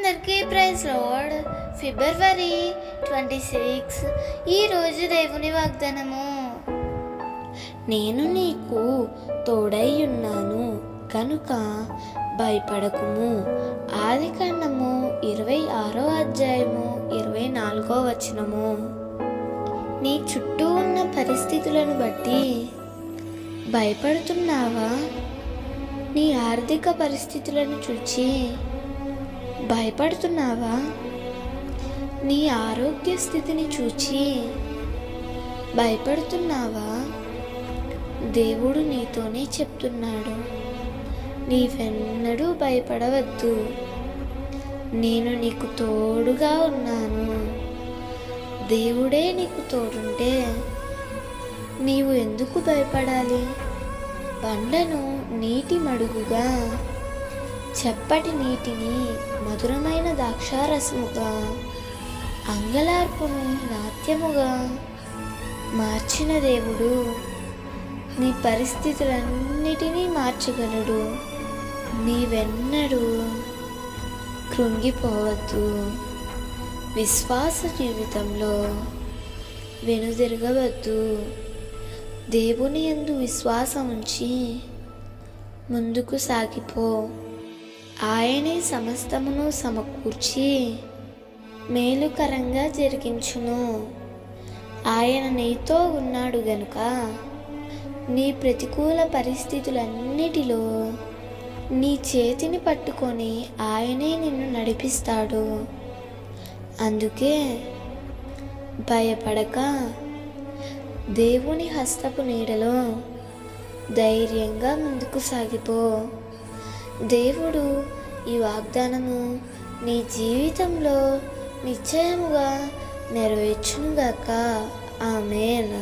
అందరికీ praise lord. ఫిబ్రవరి 26 ఈరోజు దేవుని వాగ్దానము. నేను నీకు తోడై ఉన్నాను కనుక భయపడకుము. ఆదికాండము 26 నీ చుట్టూ ఉన్న పరిస్థితులను బట్టి భయపడుతున్నావా? నీ ఆర్థిక పరిస్థితులను చూచి భయపడుతున్నావా? నీ ఆరోగ్య స్థితిని చూచి భయపడుతున్నావా? దేవుడు నీతోనే చెప్తున్నాడు, నీవెన్నడూ భయపడవద్దు, నేను నీకు తోడుగా ఉన్నాను. దేవుడే నీకు తోడుంటే నీవు ఎందుకు భయపడాలి? బండను నీటి మడుగుగా, చప్పటి నీటిని మధురమైన ద్రాక్షారసముగా, అంగలార్పును నాట్యముగా మార్చిన దేవుడు నీ పరిస్థితులన్నిటినీ మార్చగలడు. నీవెన్నడూ కృంగిపోవద్దు. విశ్వాస జీవితంలో వెనుదిరగవద్దు. దేవుని యందు విశ్వాసం ఉంచి ముందుకు సాగిపో. ఆయనే సమస్తమును సమకూర్చి మేలుకరంగా జరిగించును. ఆయన నీతో ఉన్నాడు గనుక నీ ప్రతికూల పరిస్థితులన్నిటిలో నీ చేతిని పట్టుకొని ఆయనే నిన్ను నడిపిస్తాడు. అందుకే భయపడక దేవుని హస్తపు నీడలో ధైర్యంగా ముందుకు సాగిపో. దేవుడు ఈ వాగ్దానము నీ జీవితంలో నిశ్చయముగా నెరవేర్చునుగాక. ఆమేన్.